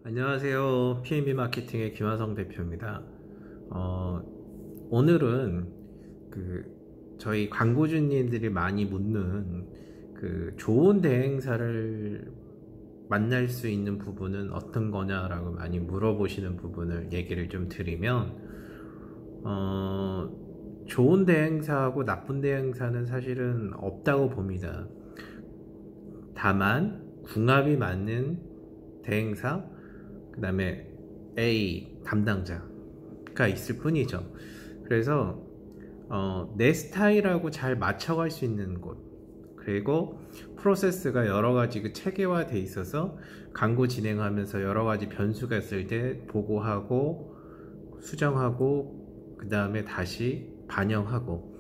안녕하세요. PNB 마케팅의 김하성 대표입니다. 오늘은 저희 광고주님들이 많이 묻는 좋은 대행사를 만날 수 있는 부분은 어떤 거냐라고 많이 물어보시는 부분을 얘기를 좀 드리면, 좋은 대행사하고 나쁜 대행사는 사실은 없다고 봅니다. 다만 궁합이 맞는 대행사, 그 다음에 A 담당자가 있을 뿐이죠. 그래서 내 스타일하고 잘 맞춰갈 수 있는 곳, 그리고 프로세스가 여러가지 체계화돼 있어서 광고 진행하면서 여러가지 변수가 있을 때 보고하고 수정하고 그 다음에 다시 반영하고,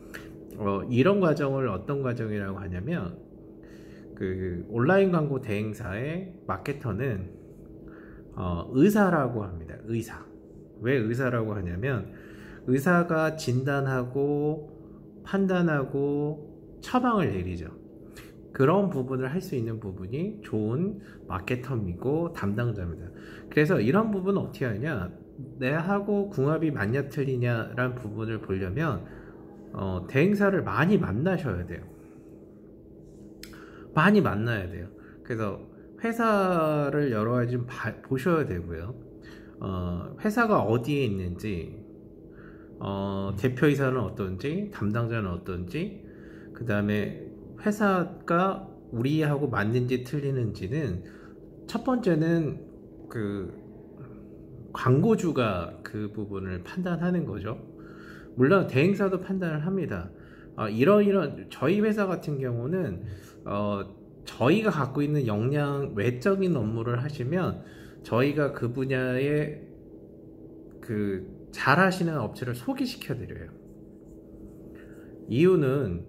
이런 과정을 어떤 과정이라고 하냐면, 온라인 광고 대행사의 마케터는 의사라고 합니다. 의사. 왜 의사라고 하냐면, 의사가 진단하고 판단하고 처방을 내리죠. 그런 부분을 할 수 있는 부분이 좋은 마케터이고 담당자입니다. 그래서 이런 부분은 어떻게 하냐, 내하고 궁합이 맞냐 틀리냐라는 부분을 보려면 대행사를 많이 만나셔야 돼요. 많이 만나야 돼요. 그래서 회사를 여러 가지 좀 보셔야 되고요. 회사가 어디에 있는지, 대표이사는 어떤지, 담당자는 어떤지, 그 다음에 회사가 우리하고 맞는지 틀리는지는, 첫 번째는 광고주가 그 부분을 판단하는 거죠. 물론 대행사도 판단을 합니다. 이런 저희 회사 같은 경우는 저희가 갖고 있는 역량, 외적인 업무를 하시면 저희가 그 분야에 잘 하시는 업체를 소개시켜 드려요. 이유는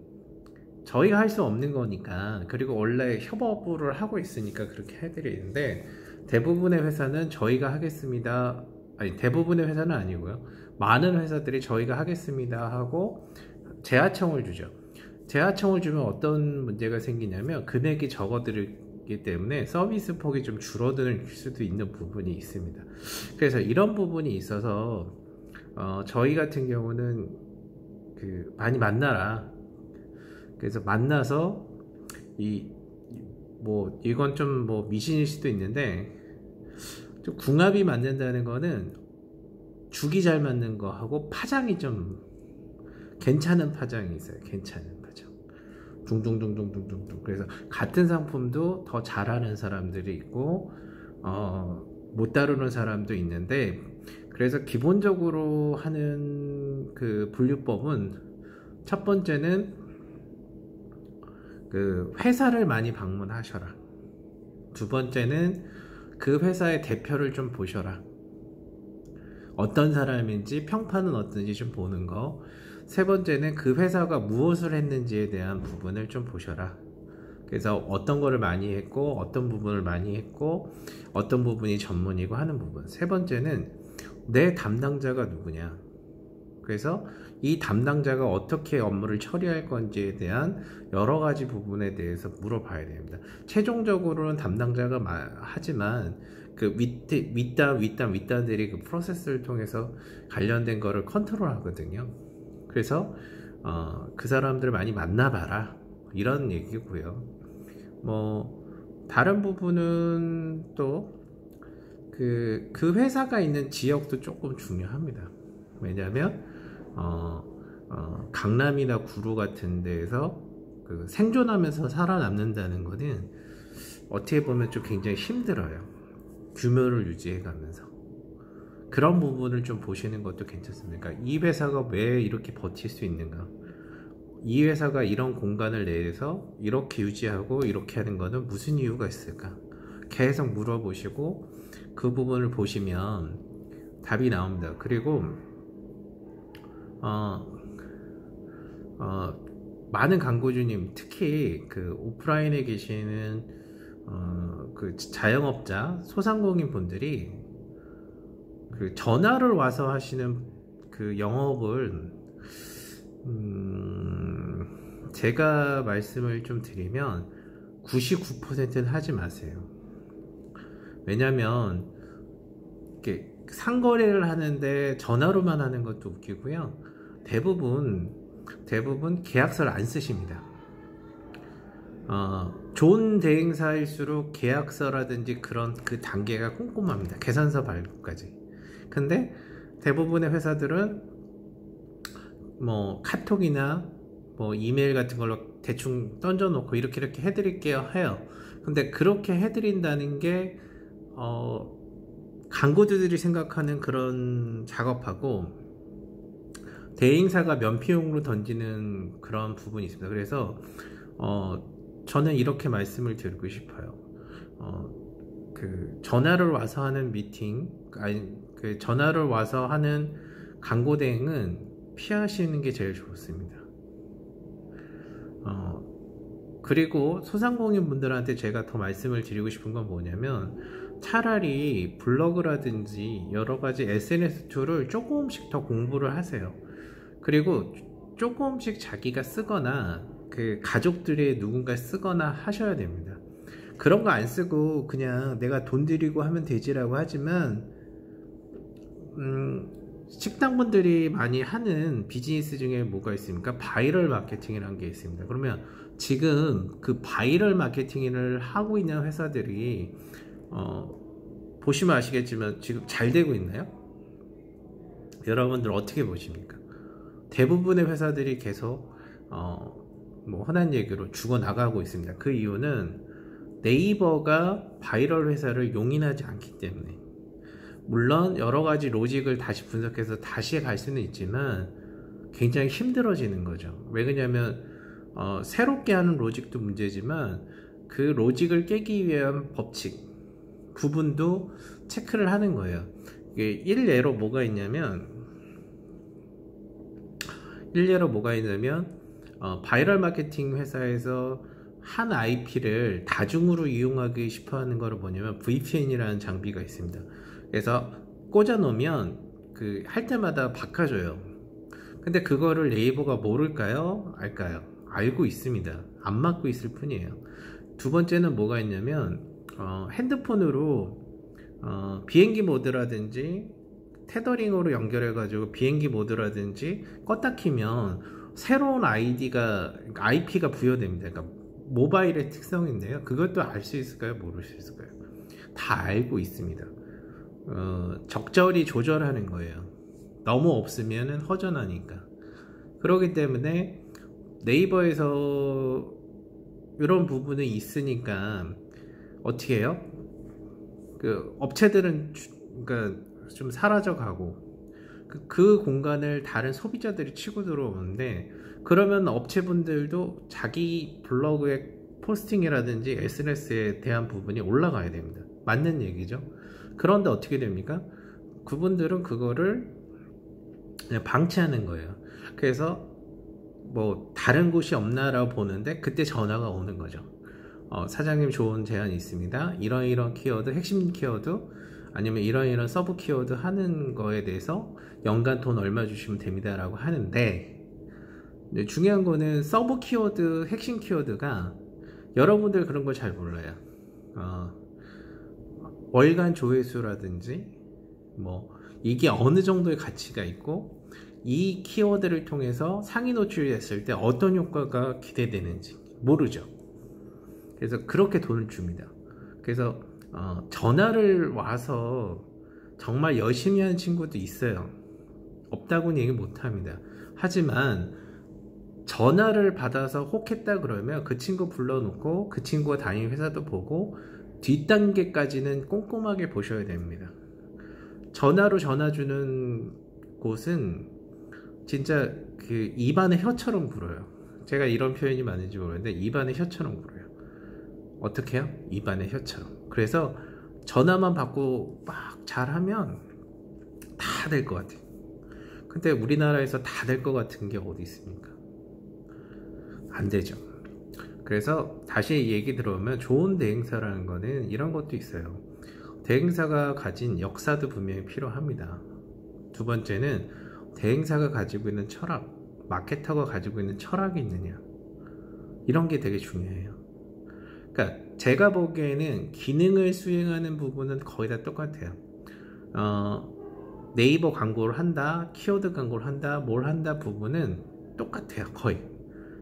저희가 할 수 없는 거니까, 그리고 원래 협업을 하고 있으니까 그렇게 해드리는데, 대부분의 회사는 저희가 하겠습니다, 아니 대부분의 회사는 아니고요, 많은 회사들이 저희가 하겠습니다 하고 재하청을 주죠. 재하청을 주면 어떤 문제가 생기냐면, 금액이 적어들기 때문에 서비스 폭이 좀 줄어들 수도 있는 부분이 있습니다. 그래서 이런 부분이 있어서 저희 같은 경우는 많이 만나라. 그래서 만나서 이건 좀 미신일 수도 있는데, 좀 궁합이 맞는다는 거는 죽이 잘 맞는 거하고 파장이 좀 괜찮은 파장이 있어요. 괜찮은 파장. 둥둥둥둥둥둥둥. 그래서 같은 상품도 더 잘하는 사람들이 있고, 못 다루는 사람도 있는데, 그래서 기본적으로 하는 분류법은, 첫 번째는 회사를 많이 방문하셔라. 두 번째는 그 회사의 대표를 좀 보셔라. 어떤 사람인지, 평판은 어떤지 좀 보는 거. 세 번째는 그 회사가 무엇을 했는지에 대한 부분을 좀 보셔라. 그래서 어떤 거를 많이 했고, 어떤 부분을 많이 했고, 어떤 부분이 전문이고 하는 부분. 세 번째는 내 담당자가 누구냐. 그래서 이 담당자가 어떻게 업무를 처리할 건지에 대한 여러 가지 부분에 대해서 물어봐야 됩니다. 최종적으로는 담당자가 하지만 윗단들이 프로세스를 통해서 관련된 거를 컨트롤 하거든요. 그래서 그 사람들을 많이 만나봐라, 이런 얘기고요. 다른 부분은 또 그 회사가 있는 지역도 조금 중요합니다. 왜냐하면 강남이나 구로 같은 데에서 생존하면서 살아남는다는 거는 어떻게 보면 좀 굉장히 힘들어요. 규모를 유지해 가면서. 그런 부분을 좀 보시는 것도 괜찮습니다. 이 회사가 왜 이렇게 버틸 수 있는가, 이 회사가 이런 공간을 내서 이렇게 유지하고 이렇게 하는 거는 무슨 이유가 있을까, 계속 물어보시고 그 부분을 보시면 답이 나옵니다. 그리고 많은 광고주님, 특히 오프라인에 계시는 자영업자, 소상공인 분들이 전화를 와서 하시는 영업을, 제가 말씀을 좀 드리면 99%는 하지 마세요. 왜냐면 이렇게 상거래를 하는데 전화로만 하는 것도 웃기고요. 대부분 계약서를 안 쓰십니다. 좋은 대행사일수록 계약서라든지 그런 그 단계가 꼼꼼합니다. 계산서 발급까지. 근데 대부분의 회사들은 뭐 카톡이나 뭐 이메일 같은 걸로 대충 던져놓고 이렇게 해드릴게요 해요. 근데 그렇게 해드린다는 게 광고주들이 생각하는 그런 작업하고 대행사가 면피용으로 던지는 그런 부분이 있습니다. 그래서 저는 이렇게 말씀을 드리고 싶어요. 그 전화를 와서 하는 미팅, 그 전화를 와서 하는 광고 대행은 피하시는 게 제일 좋습니다. 그리고 소상공인 분들한테 제가 더 말씀을 드리고 싶은 건 뭐냐면, 차라리 블로그라든지 여러가지 SNS 툴을 조금씩 더 공부를 하세요. 그리고 조금씩 자기가 쓰거나 그 가족들이 누군가 쓰거나 하셔야 됩니다. 그런 거 안 쓰고 그냥 내가 돈 들이고 하면 되지라고 하지만, 식당분들이 많이 하는 비즈니스 중에 뭐가 있습니까? 바이럴 마케팅이라는 게 있습니다. 그러면 지금 그 바이럴 마케팅을 하고 있는 회사들이 보시면 아시겠지만 지금 잘 되고 있나요? 여러분들 어떻게 보십니까? 대부분의 회사들이 계속 뭐 흔한 얘기로 죽어나가고 있습니다. 그 이유는 네이버가 바이럴 회사를 용인하지 않기 때문에. 물론 여러가지 로직을 다시 분석해서 다시 갈 수는 있지만 굉장히 힘들어지는 거죠. 왜 그러냐면 새롭게 하는 로직도 문제지만 그 로직을 깨기 위한 법칙 부분도 체크를 하는 거예요. 이게 일례로 뭐가 있냐면 바이럴 마케팅 회사에서 한 IP를 다중으로 이용하기 싶어 하는 거를 뭐냐면 VPN이라는 장비가 있습니다. 그래서 꽂아 놓으면 그 할 때마다 바꿔줘요. 근데 그거를 네이버가 모를까요? 알까요? 알고 있습니다. 안 막고 있을 뿐이에요. 두 번째는 뭐가 있냐면 핸드폰으로 비행기 모드라든지 테더링으로 연결해 가지고 비행기 모드라든지 껐다 키면 새로운 IP가 부여됩니다. 그러니까 모바일의 특성인데요. 그것도 알 수 있을까요? 모를 수 있을까요? 다 알고 있습니다. 적절히 조절하는 거예요. 너무 없으면 허전하니까. 그렇기 때문에 네이버에서 이런 부분이 있으니까 어떻게 해요? 그 업체들은 그러니까 좀 사라져 가고 그 공간을 다른 소비자들이 치고 들어오는데, 그러면 업체분들도 자기 블로그에 포스팅이라든지 SNS에 대한 부분이 올라가야 됩니다. 맞는 얘기죠. 그런데 어떻게 됩니까? 그분들은 그거를 그냥 방치하는 거예요. 그래서 뭐 다른 곳이 없나라고 보는데 그때 전화가 오는 거죠. 사장님 좋은 제안이 있습니다. 이런 키워드, 핵심 키워드 아니면 이런 서브 키워드 하는 거에 대해서 연간 돈 얼마 주시면 됩니다 라고 하는데, 중요한 거는 서브 키워드, 핵심 키워드가 여러분들 그런 걸 잘 몰라요. 월간 조회수라든지 뭐 이게 어느 정도의 가치가 있고 이 키워드를 통해서 상위 노출이 됐을 때 어떤 효과가 기대되는지 모르죠. 그래서 그렇게 돈을 줍니다. 그래서 전화를 와서 정말 열심히 하는 친구도 있어요. 없다고는 얘기 못합니다. 하지만 전화를 받아서 혹했다 그러면 그 친구 불러놓고 그 친구가 다니는 회사도 보고 뒷단계까지는 꼼꼼하게 보셔야 됩니다. 전화로 전화 주는 곳은 진짜 그 입안의 혀처럼 굴어요. 제가 이런 표현이 맞는지 모르겠는데 입안의 혀처럼 굴어요. 어떻게 해요? 입안의 혀처럼. 그래서 전화만 받고 막 잘하면 다 될 것 같아요. 근데 우리나라에서 다 될 것 같은 게 어디 있습니까? 안 되죠. 그래서 다시 얘기 들어오면 좋은 대행사라는 거는 이런 것도 있어요. 대행사가 가진 역사도 분명히 필요합니다. 두 번째는 대행사가 가지고 있는 철학, 마케터가 가지고 있는 철학이 있느냐, 이런 게 되게 중요해요. 그러니까 제가 보기에는 기능을 수행하는 부분은 거의 다 똑같아요. 네이버 광고를 한다, 키워드 광고를 한다, 뭘 한다 부분은 똑같아요. 거의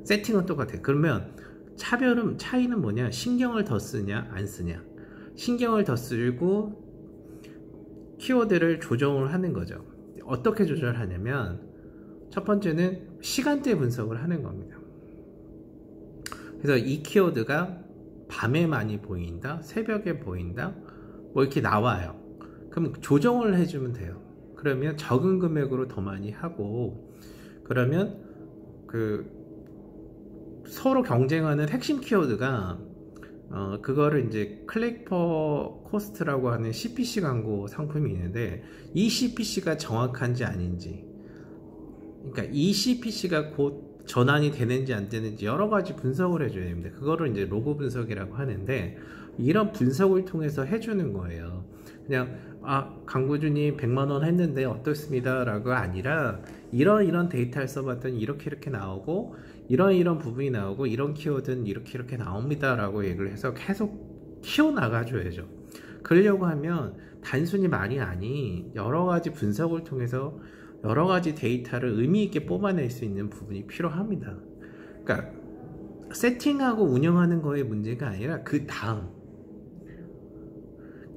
세팅은 똑같아요. 그러면 차이는 뭐냐? 신경을 더 쓰냐 안 쓰냐. 신경을 더 쓰고 키워드를 조정을 하는 거죠. 어떻게 조절하냐면 첫 번째는 시간대 분석을 하는 겁니다. 그래서 이 키워드가 밤에 많이 보인다, 새벽에 보인다, 뭐 이렇게 나와요. 그럼 조정을 해주면 돼요. 그러면 적은 금액으로 더 많이 하고, 그러면 그 서로 경쟁하는 핵심 키워드가 그거를 이제 클릭 퍼 코스트라고 하는 CPC 광고 상품이 있는데, 이 CPC가 정확한지 아닌지, 그러니까 이 CPC가 곧 전환이 되는지 안 되는지 여러 가지 분석을 해줘야 됩니다. 그거를 이제 로고 분석이라고 하는데, 이런 분석을 통해서 해주는 거예요. 그냥 광고주님 100만원 했는데 어떻습니다 라고 아니라, 이런 데이터를 써봤더니 이렇게 나오고, 이런 부분이 나오고, 이런 키워드는 이렇게 나옵니다 라고 얘기를 해서 계속 키워나가줘야죠. 그러려고 하면 단순히 말이 아니, 여러 가지 분석을 통해서 여러 가지 데이터를 의미 있게 뽑아낼 수 있는 부분이 필요합니다. 그러니까 세팅하고 운영하는 거의 문제가 아니라 그 다음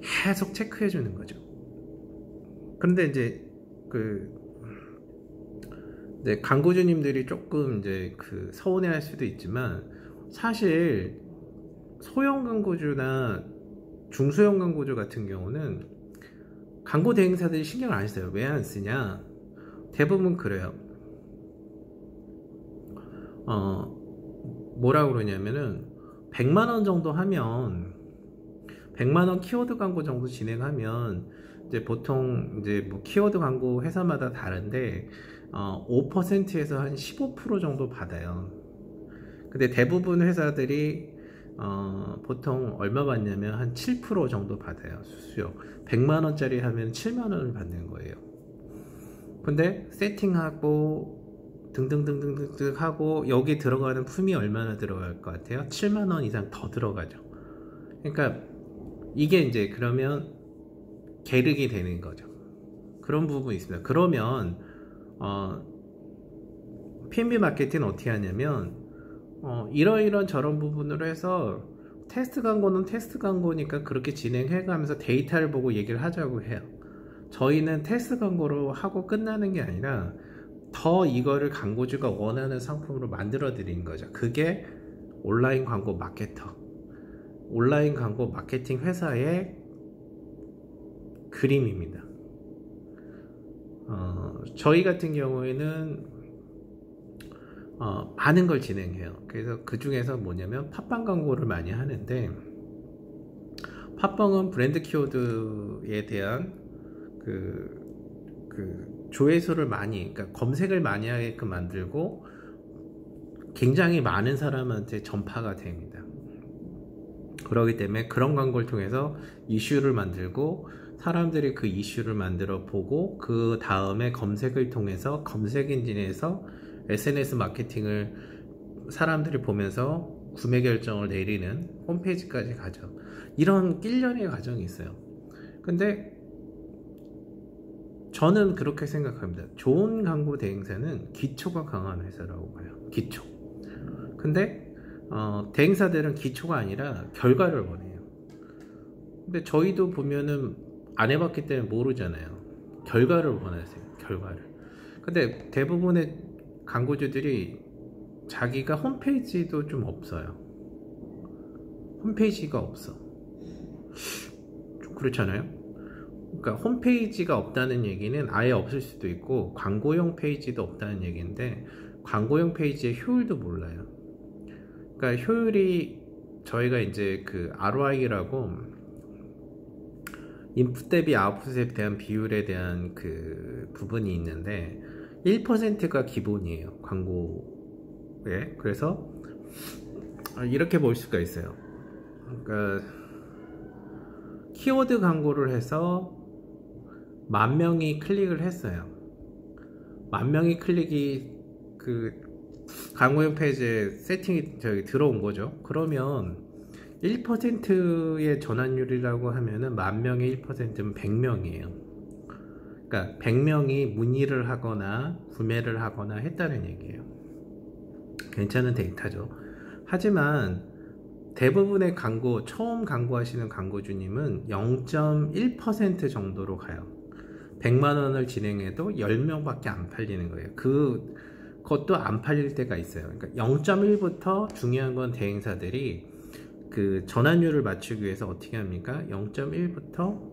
계속 체크해 주는 거죠. 그런데 이제 광고주님들이 조금 이제 서운해 할 수도 있지만, 사실 소형 광고주나 중소형 광고주 같은 경우는 광고 대행사들이 신경을 안 써요. 왜 안 쓰냐? 대부분 그래요. 뭐라 그러냐면은 100만원 정도 하면, 100만원 키워드 광고 정도 진행하면 이제 보통 이제 뭐 키워드 광고 회사마다 다른데 5%에서 한 15% 정도 받아요. 근데 대부분 회사들이 보통 얼마 받냐면 한 7% 정도 받아요. 수수료 100만원짜리 하면 7만원을 받는 거예요. 근데 세팅하고 등등등등등 하고 여기 들어가는 품이 얼마나 들어갈 것 같아요? 7만원 이상 더 들어가죠. 그러니까 이게 이제 그러면 계륵이 되는 거죠. 그런 부분이 있습니다. 그러면 P&B 마케팅은 어떻게 하냐면 이런 저런 부분으로 해서 테스트 광고는 테스트 광고니까 그렇게 진행해 가면서 데이터를 보고 얘기를 하자고 해요. 저희는 테스트 광고로 하고 끝나는 게 아니라 더 이거를 광고주가 원하는 상품으로 만들어 드리는 거죠. 그게 온라인 광고 마케터, 온라인 광고 마케팅 회사의 그림입니다. 저희 같은 경우에는 많은 걸 진행해요. 그래서 그 중에서 뭐냐면 팟빵 광고를 많이 하는데, 팟빵은 브랜드 키워드에 대한 조회수를 많이, 그러니까 검색을 많이 하게끔 만들고 굉장히 많은 사람한테 전파가 됩니다. 그렇기 때문에 그런 광고를 통해서 이슈를 만들고, 사람들이 그 이슈를 만들어 보고 그 다음에 검색을 통해서 검색 엔진에서 SNS 마케팅을 사람들이 보면서 구매 결정을 내리는 홈페이지까지 가죠. 이런 일련의 과정이 있어요. 근데 저는 그렇게 생각합니다. 좋은 광고 대행사는 기초가 강한 회사라고 봐요. 기초. 근데 대행사들은 기초가 아니라 결과를 원해요. 근데 저희도 보면은 안 해봤기 때문에 모르잖아요. 결과를 원하세요. 결과를. 근데 대부분의 광고주들이 자기가 홈페이지도 좀 없어요. 홈페이지가 없어. 좀 그렇잖아요. 그러니까 홈페이지가 없다는 얘기는 아예 없을 수도 있고, 광고용 페이지도 없다는 얘기인데 광고용 페이지의 효율도 몰라요. 그러니까 효율이, 저희가 이제 ROI라고 인풋 대비 아웃풋에 대한 비율에 대한 부분이 있는데 1%가 기본이에요, 광고에. 그래서 이렇게 볼 수가 있어요. 그러니까 키워드 광고를 해서 10,000명이 클릭을 했어요. 10,000명이 클릭이 광고용 페이지에 세팅이 들어온 거죠. 그러면 1%의 전환율이라고 하면은 10,000명의 1%면 100명이에요. 그러니까 100명이 문의를 하거나 구매를 하거나 했다는 얘기예요. 괜찮은 데이터죠. 하지만 대부분의 광고, 처음 광고하시는 광고주님은 0.1% 정도로 가요. 100만원을 진행해도 10명밖에 안 팔리는 거예요. 그것도 안 팔릴 때가 있어요. 그러니까 0.1부터 중요한 건 대행사들이 그 전환율을 맞추기 위해서 어떻게 합니까? 0.1부터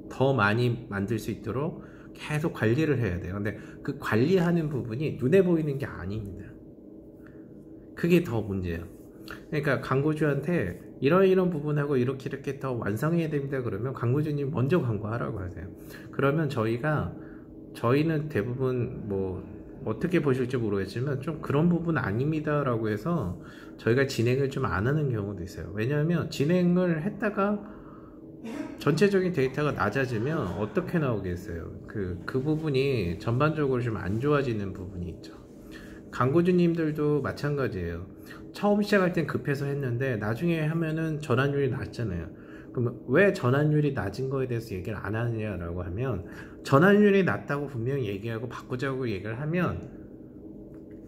더 많이 만들 수 있도록 계속 관리를 해야 돼요. 근데 그 관리하는 부분이 눈에 보이는 게 아닙니다. 그게 더 문제예요. 그러니까 광고주한테 이런 부분하고 이렇게 더 완성해야 됩니다. 그러면 광고주님 먼저 광고하라고 하세요. 그러면 저희는 대부분 뭐 어떻게 보실지 모르겠지만 좀 그런 부분 아닙니다 라고 해서 저희가 진행을 좀 안 하는 경우도 있어요. 왜냐하면 진행을 했다가 전체적인 데이터가 낮아지면 어떻게 나오겠어요? 그 부분이 전반적으로 좀 안 좋아지는 부분이 있죠. 광고주님들도 마찬가지예요. 처음 시작할 땐 급해서 했는데 나중에 하면은 전환율이 낮잖아요. 그럼 왜 전환율이 낮은 거에 대해서 얘기를 안 하느냐라고 하면, 전환율이 낮다고 분명히 얘기하고 바꾸자고 얘기를 하면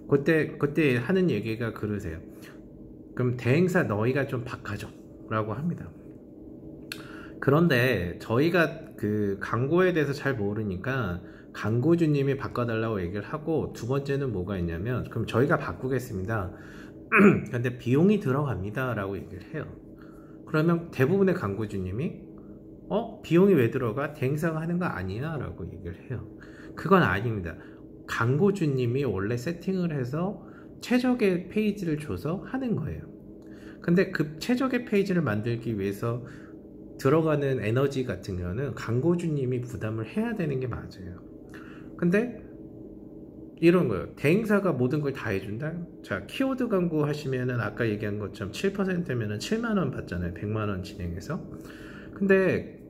그때 하는 얘기가 그러세요. 그럼 대행사 너희가 좀 바꿔줘 라고 합니다. 그런데 저희가 그 광고에 대해서 잘 모르니까 광고주님이 바꿔달라고 얘기를 하고, 두 번째는 뭐가 있냐면, 그럼 저희가 바꾸겠습니다. 근데 비용이 들어갑니다 라고 얘기를 해요. 그러면 대부분의 광고주님이 비용이 왜 들어가? 대행사가 하는 거 아니야? 라고 얘기를 해요. 그건 아닙니다. 광고주님이 원래 세팅을 해서 최적의 페이지를 줘서 하는 거예요. 근데 그 최적의 페이지를 만들기 위해서 들어가는 에너지 같은 경우는 광고주님이 부담을 해야 되는 게 맞아요. 근데 이런 거예요. 대행사가 모든 걸 다 해준다? 자, 키워드 광고 하시면은 아까 얘기한 것처럼 7%면은 7만원 받잖아요. 100만원 진행해서. 근데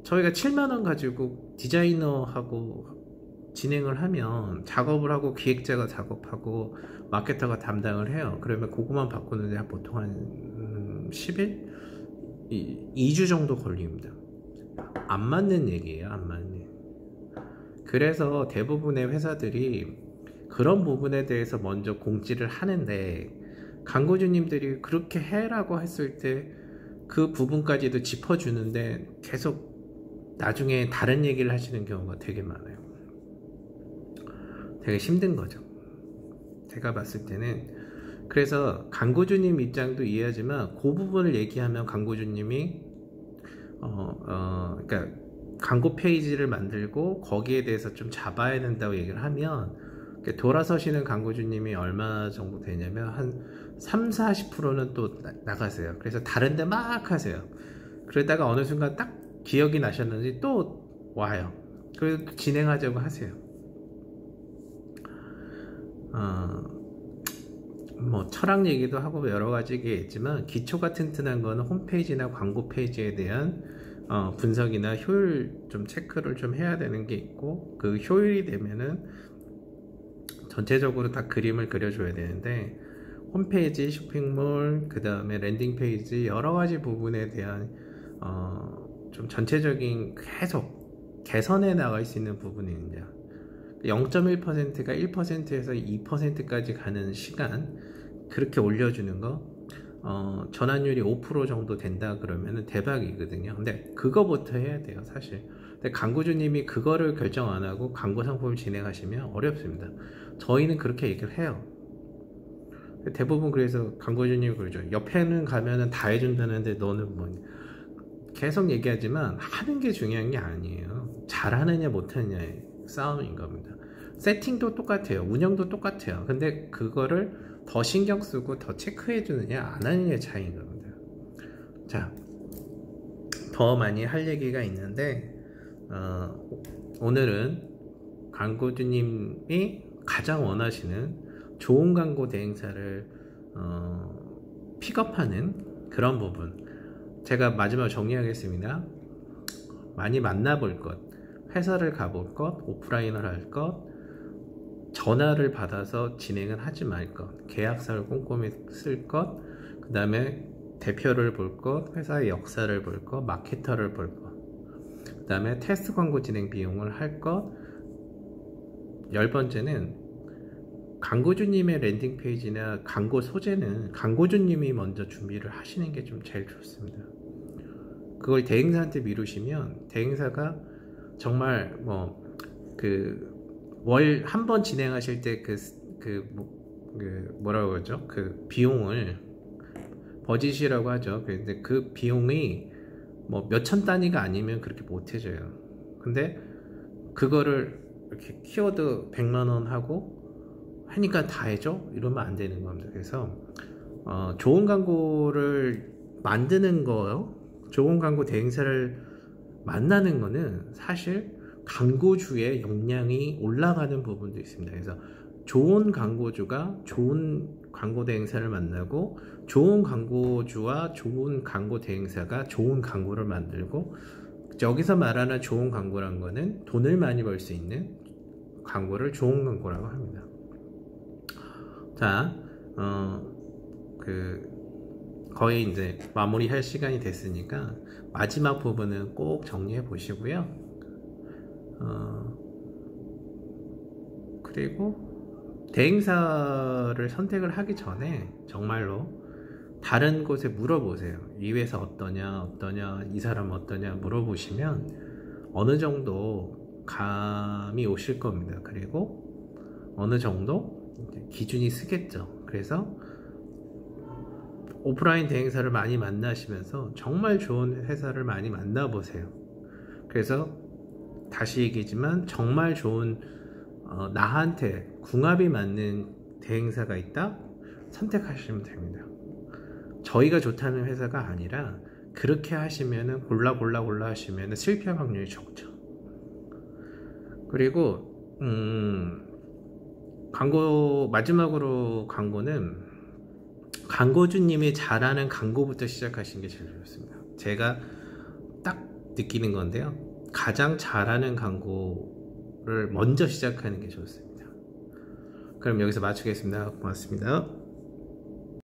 저희가 7만원 가지고 디자이너하고 진행을 하면, 작업을 하고 기획자가 작업하고 마케터가 담당을 해요. 그러면 그거만 바꾸는데 보통 한 10일? 2주 정도 걸립니다. 안 맞는 얘기예요. 안 맞는 얘기. 그래서 대부분의 회사들이 그런 부분에 대해서 먼저 공지를 하는데, 광고주님들이 그렇게 해라고 했을 때 그 부분까지도 짚어주는데 계속 나중에 다른 얘기를 하시는 경우가 되게 많아요. 되게 힘든 거죠. 제가 봤을 때는. 그래서 광고주님 입장도 이해하지만 그 부분을 얘기하면 광고주님이 그러니까 광고 페이지를 만들고 거기에 대해서 좀 잡아야 된다고 얘기를 하면, 돌아서시는 광고주님이 얼마 정도 되냐면 한 30-40%는 또 나가세요. 그래서 다른 데 막 하세요. 그러다가 어느 순간 딱 기억이 나셨는지 또 와요. 그래서 또 진행하자고 하세요. 뭐 철학 얘기도 하고 여러 가지 있지만, 기초가 튼튼한 거는 홈페이지나 광고 페이지에 대한 분석이나 효율 좀 체크를 좀 해야 되는 게 있고, 그 효율이 되면은 전체적으로 다 그림을 그려줘야 되는데, 홈페이지, 쇼핑몰, 그 다음에 랜딩 페이지 여러 가지 부분에 대한 좀 전체적인 계속 개선해 나갈 수 있는 부분이 있냐. 0.1%가 1%에서 2%까지 가는 시간, 그렇게 올려주는 거, 전환율이 5% 정도 된다 그러면 대박이거든요. 근데 그거부터 해야 돼요, 사실. 근데 광고주님이 그거를 결정 안 하고 광고 상품을 진행하시면 어렵습니다. 저희는 그렇게 얘기를 해요. 대부분. 그래서 광고주님이 그러죠. 옆에는 가면은 다 해준다는데 너는 뭐, 계속 얘기하지만 하는 게 중요한 게 아니에요. 잘하느냐 못하느냐의 싸움인 겁니다. 세팅도 똑같아요. 운영도 똑같아요. 근데 그거를 더 신경 쓰고 더 체크해 주느냐 안 하느냐의 차이인 겁니다. 자, 더 많이 할 얘기가 있는데 오늘은 광고주님이 가장 원하시는 좋은 광고 대행사를 픽업하는 그런 부분, 제가 마지막으로 정리하겠습니다. 많이 만나볼 것, 회사를 가볼 것, 오프라인을 할 것, 전화를 받아서 진행을 하지 말 것, 계약서를 꼼꼼히 쓸 것, 그 다음에 대표를 볼 것, 회사의 역사를 볼 것, 마케터를 볼 것. 그 다음에 테스트 광고 진행 비용을 할 것. 10번째는 광고주님의 랜딩 페이지나 광고 소재는 광고주님이 먼저 준비를 하시는 게 좀 제일 좋습니다. 그걸 대행사한테 미루시면 대행사가 정말 월 한 번 진행하실 때 뭐라고 그러죠? 그 비용을 버짓이라고 하죠. 근데 그 비용이 뭐 몇천 단위가 아니면 그렇게 못 해줘요. 근데 그거를 이렇게 키워드 100만원 하고 하니까 다 해줘? 이러면 안 되는 겁니다. 그래서 좋은 광고를 만드는 거요, 좋은 광고 대행사를 만나는 거는 사실 광고주의 역량이 올라가는 부분도 있습니다. 그래서 좋은 광고주가 좋은 광고 대행사를 만나고, 좋은 광고주와 좋은 광고 대행사가 좋은 광고를 만들고, 여기서 말하는 좋은 광고란 거는 돈을 많이 벌 수 있는 광고를 좋은 광고라고 합니다. 자, 거의 이제 마무리할 시간이 됐으니까 마지막 부분은 꼭 정리해 보시고요. 그리고 대행사를 선택을 하기 전에 정말로 다른 곳에 물어보세요. 이 회사 어떠냐, 이 사람 어떠냐 물어보시면 어느 정도 감이 오실 겁니다. 그리고 어느 정도 기준이 쓰겠죠. 그래서 오프라인 대행사를 많이 만나시면서 정말 좋은 회사를 많이 만나보세요. 그래서 다시 얘기지만 정말 좋은 나한테 궁합이 맞는 대행사가 있다? 선택하시면 됩니다. 저희가 좋다는 회사가 아니라 그렇게 하시면은 골라 하시면은 실패할 확률이 적죠. 그리고 마지막으로 광고는 광고주님이 잘하는 광고부터 시작하시는 게 제일 좋습니다. 제가 딱 느끼는 건데요, 가장 잘하는 광고를 먼저 시작하는 게 좋습니다. 그럼 여기서 마치겠습니다. 고맙습니다.